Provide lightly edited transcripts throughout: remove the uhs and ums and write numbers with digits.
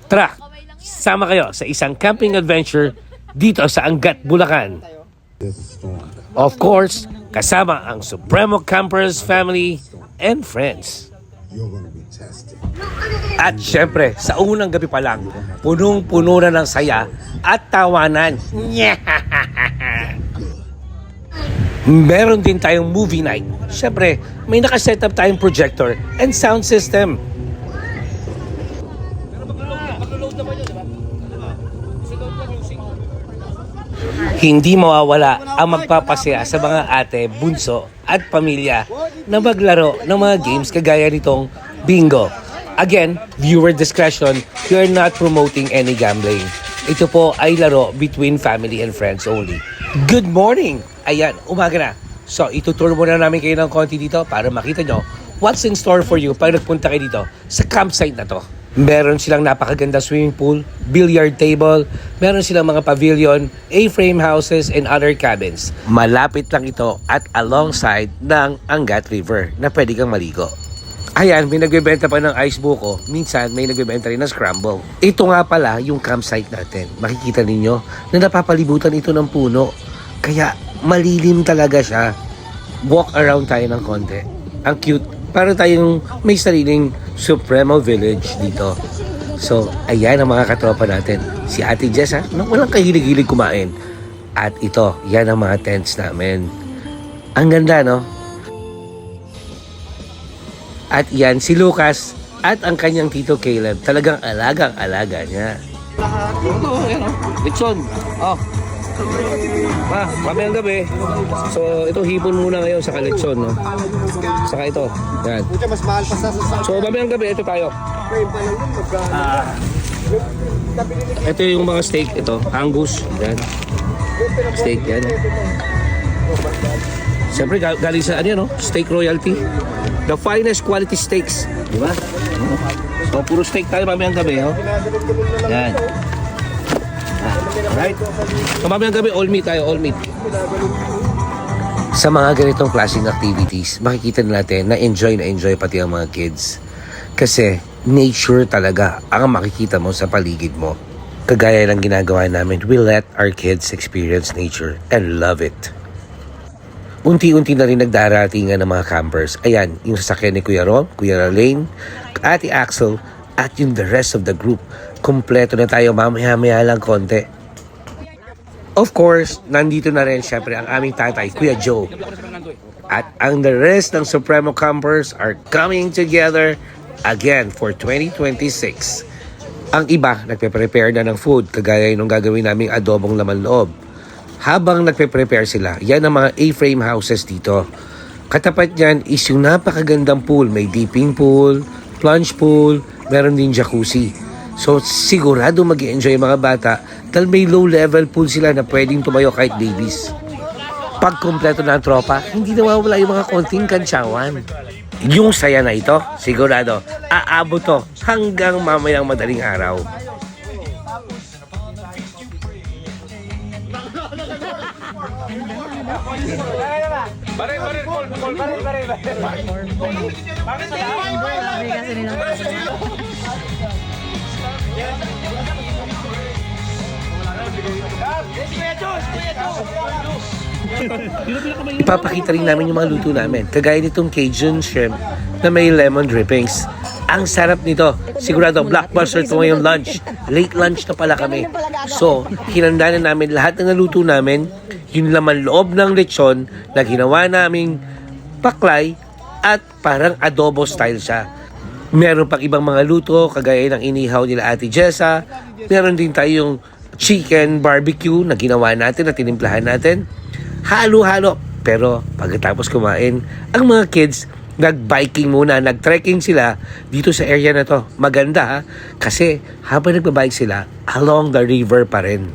Tara, sama kayo sa isang camping adventure dito sa Angat, Bulacan. Of course, kasama ang Supremo Campers family and friends. At syempre, sa unang gabi pa lang, punong-puno na ng saya at tawanan. Meron din tayong movie night. Syempre, may nakaset up tayong projector and sound system. Hindi mawawala ang magpapasaya sa mga ate, bunso at pamilya na maglaro ng mga games kagaya nitong bingo. Again, viewer discretion, we are not promoting any gambling. Ito po ay laro between family and friends only. Good morning! Ayan, umaga na. So, itutour muna namin kayo ng konti dito para makita nyo what's in store for you pag nagpunta kayo dito sa campsite na to. Meron silang napakaganda swimming pool, billiard table, meron silang mga pavilion, A-frame houses, and other cabins. Malapit lang ito at alongside ng Angat River na pwede kang maligo. Ayan, may nagbebenta pa ng ice buko. Minsan, may nagbebenta rin ng scramble. Ito nga pala yung campsite natin. Makikita ninyo na napapalibutan ito ng puno. Kaya malilim talaga siya. Walk around tayo ng konti. Ang cute. Para tayong may sariling Supremo Village dito. So, ayan ang mga katropa natin. Si Ate Jess, walang kahilig-hilig kumain. At ito, yan ang mga tents namin. Ang ganda, no? At yan, si Lucas at ang kanyang tito Caleb. Talagang alagang-alaga niya. Ito, yan o. Litson. Oh. Mamayang gabi. So, ito hipon muna ngayon sa kalitsyon, no? Saka ito. Yan. Mas mahal pa sa So, mamayang gabi, ito tayo. Ito yung mga steak. Ito, Angus. Yan. Steak, yan. Siyempre, galing sa, ano, steak royalty. The finest quality steaks. Diba? So, puro steak tayo mamayang gabi, oh. Yan. Alright. So, mamayang gabi, all meat tayo, all meat. Sa mga ganitong klaseng activities, makikita natin na enjoy pati ang mga kids. Kasi, nature talaga ang makikita mo sa paligid mo. Kagaya ng ginagawa namin, we let our kids experience nature and love it. Unti-unti na rin nagdaratingan ng mga campers. Ayan, yung sasakyan ni Kuya Ron, Kuya Ralaine, Ate Axel, at yung the rest of the group. Kompleto na tayo, mamaya-maya lang konti. Of course, nandito na rin syempre ang aming tatay, Kuya Joe. At ang the rest ng Supremo Campers are coming together again for 2026. Ang iba, nagpe-prepare na ng food, kagaya nung gagawin naming adobong laman loob. Habang nagpe-prepare sila, yan ang mga A-frame houses dito. Katapat niyan is yung napakagandang pool. May dipping pool, plunge pool, meron din jacuzzi. So sigurado mag-i-enjoy yung mga bata dahil may low-level pool sila na pwedeng tumayo kahit babies. Pag kumpleto na ang tropa, hindi nawawala yung mga konting kantsawan. Yung saya na ito, sigurado, aabot to hanggang mamayang madaling araw. Ipapakita rin namin yung mga luto namin. Kagaya nitong Cajun shrimp na may lemon drippings. Ang sarap nito. Sigurado, blockbuster ito ngayong lunch. Late lunch na pala kami. So, hinanda na namin lahat ng naluto namin. Yung laman loob ng lechon na ginawa naming paklay at parang adobo style siya. Meron pang ibang mga luto, kagaya ng inihaw nila Ate Jessa. Meron din tayong chicken barbecue na ginawa natin at tinimplahan natin. Halo-halo. Pero pagkatapos kumain, ang mga kids nag-biking muna, nag-trekking sila dito sa area na to. Maganda ha, kasi habang nagbabike sila, along the river pa rin.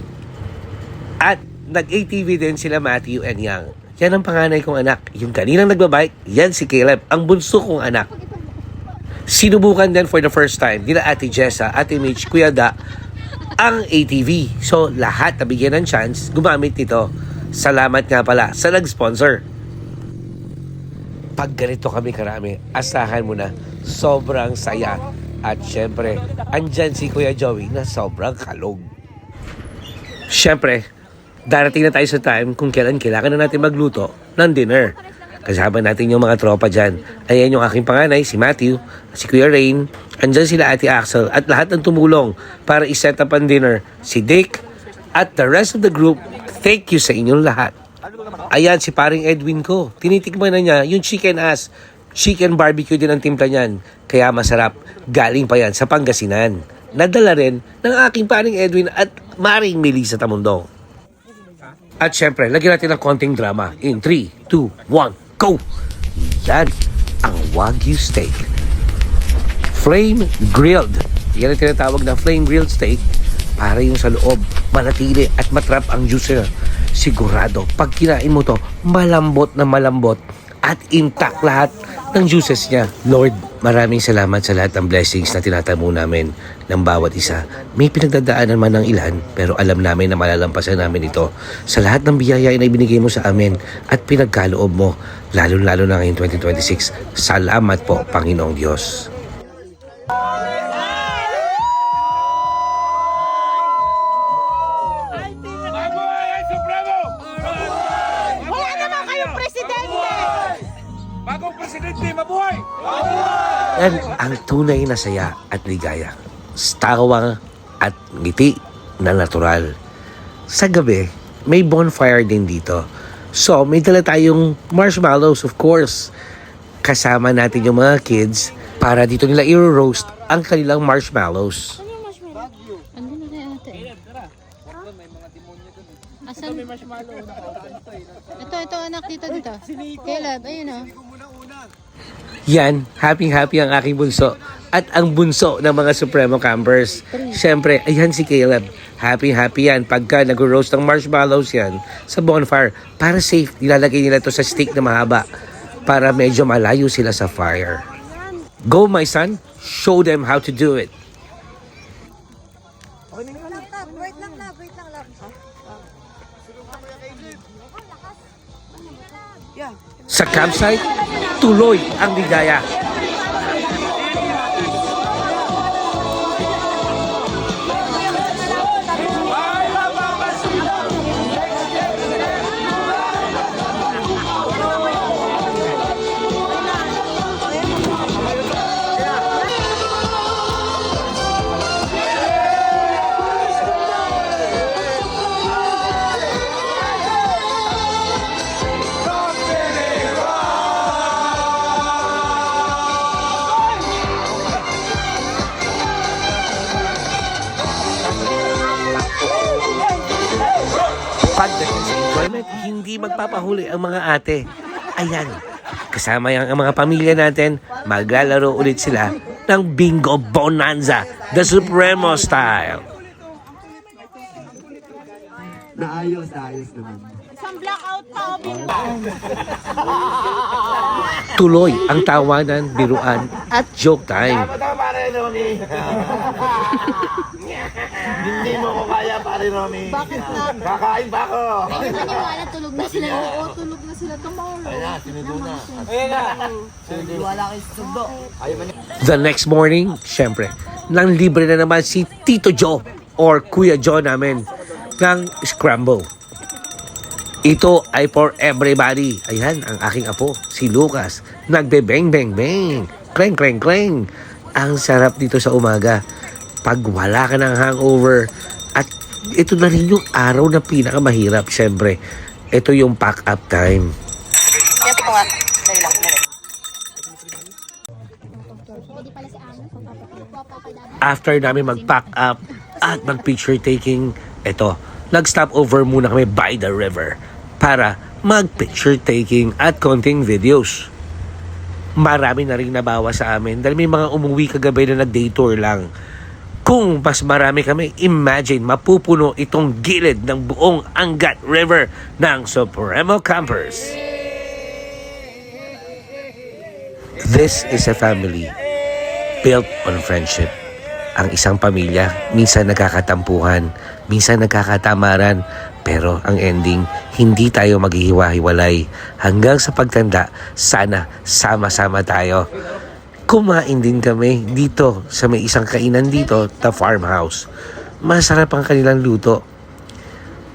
At nag-ATV din sila Matthew and Young. Yan ang panganay kong anak. Yung kaninang nagbabike, yan si Caleb, ang bunso kong anak. Sinubukan din for the first time nila Ate Jessa, Ate Mitch, Kuya Da, ang ATV. So lahat nabigyan ng chance gumamit nito. Salamat nga pala sa nag-sponsor. Pag ganito kami karami, asahan mo na sobrang saya At syempre, andyan si Kuya Joey na sobrang kalog. Syempre, darating na tayo sa time kung kailan kailangan na natin magluto ng dinner. Kasama natin yung mga tropa dyan. Ayan yung aking panganay, si Matthew, si Kuya Rain, andyan sila Ate Axel, at lahat ng tumulong para i-set up ang dinner. Si Dick, at the rest of the group, thank you sa inyong lahat. Ayan si paring Edwin ko. Tinitikman na niya yung chicken ass. Chicken barbecue din ang timpla niyan. Kaya masarap. Galing pa yan sa Pangasinan. Nadala rin ng aking paring Edwin at Maring Melissa Tamundong. At syempre, lagyan natin ng konting drama. In 3, 2, 1, go! Yan ang Wagyu steak. Flame grilled. Yan ang tinatawag na flame grilled steak para yung sa loob manatili at matrap ang juice. Sigurado, pag kinain mo to, malambot na malambot at intact lahat ng juices niya. Lord, maraming salamat sa lahat ng blessings na tinatamo namin ng bawat isa. May pinagdadaanan man ng ilan, pero alam namin na malalampasan namin ito. Sa lahat ng biyaya na ibinigay mo sa amin at pinagkaloob mo, lalo-lalo na ngayong 2026. Salamat po, Panginoong Diyos. Wala naman kayong presidente! Bagong presidente, mabuhay! Yan ang tunay na saya at ligaya. Stawang at ngiti na natural. Sa gabi, may bonfire din dito. So, may dala tayong marshmallows, of course. Kasama natin yung mga kids para dito nila i-roast ang kanilang marshmallows. Ano yung marshmallow? Ano na kay ate? Asan? Ito anak dito. Caleb, ayun o. Yan, happy-happy ang aking bunso at ang bunso ng mga Supremo Campers. Siyempre, ayan si Caleb. Happy-happy yan pagka nag-roast ng marshmallows yan sa bonfire. Para safe, nilalagay nila to sa stick na mahaba para medyo malayo sila sa fire. Go, my son. Show them how to do it. Wait lang lang. Sa campsite, tuloy ang ligaya. Pagdating sa enjoyment, hindi magpapahuli ang mga ate. Ayan, kasama ang mga pamilya natin, maglalaro ulit sila ng Bingo Bonanza, the Supremo style. Naayos naman. Isang blackout pa, bingo. Tuloy ang tawanan, biruan at joke time. Hindi mo ko kaya, pare Romy. Bakit na? Kakain ba ako? Ay, maniwala, tulog na sila. Oo, tulog na sila tomorrow. Ayun na, sinudo na. Wala kayo sundo. The next morning, syempre, nang libre na naman si Tito Joe or Kuya Joe namin ng scramble. Ito ay for everybody. Ayan, ang aking apo, si Lucas. Nagbe-bang-bang-bang. Kleng-kleng-kleng. Ang sarap dito sa umaga. Pag wala ka ng hangover. At ito na rin yung araw na pinakamahirap, syempre. Ito yung pack-up time. Ito nga. After namin mag-pack up at mag-picture taking, ito, nag-stop over muna kami by the river para mag-picture taking at konting videos. Marami na rin nabawa sa amin dahil may mga umuwi kagabi na nag-day tour lang. Kung mas marami kami, imagine mapupuno itong gilid ng buong Angat River ng Supremo Campers. This is a family built on friendship. Ang isang pamilya, minsan nagkakatampuhan, minsan nagkakatamaran, pero ang ending, hindi tayo maghihiwa-hiwalay. Hanggang sa pagtanda, sana sama-sama tayo. Kumain din kami dito sa may isang kainan dito, the farmhouse. Masarap ang kanilang luto.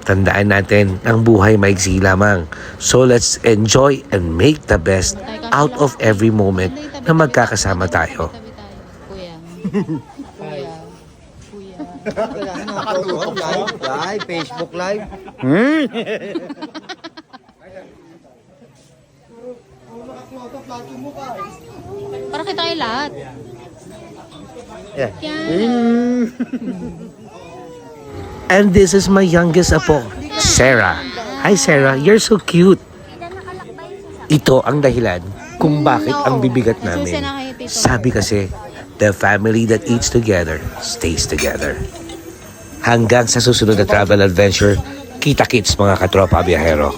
Tandaan natin, ang buhay maigsi lamang. So let's enjoy and make the best out of every moment na magkakasama tayo. Kuya. Kuya. Kuya. Live, Facebook Live. Para kita kayo lahat. Yeah. Yan. And this is my youngest apo, Sarah. Hi Sarah, you're so cute. Ito ang dahilan kung bakit ang bibigat namin. Sabi kasi, the family that eats together stays together. Hanggang sa susunod na travel adventure, kita-kits mga katropa biyahero.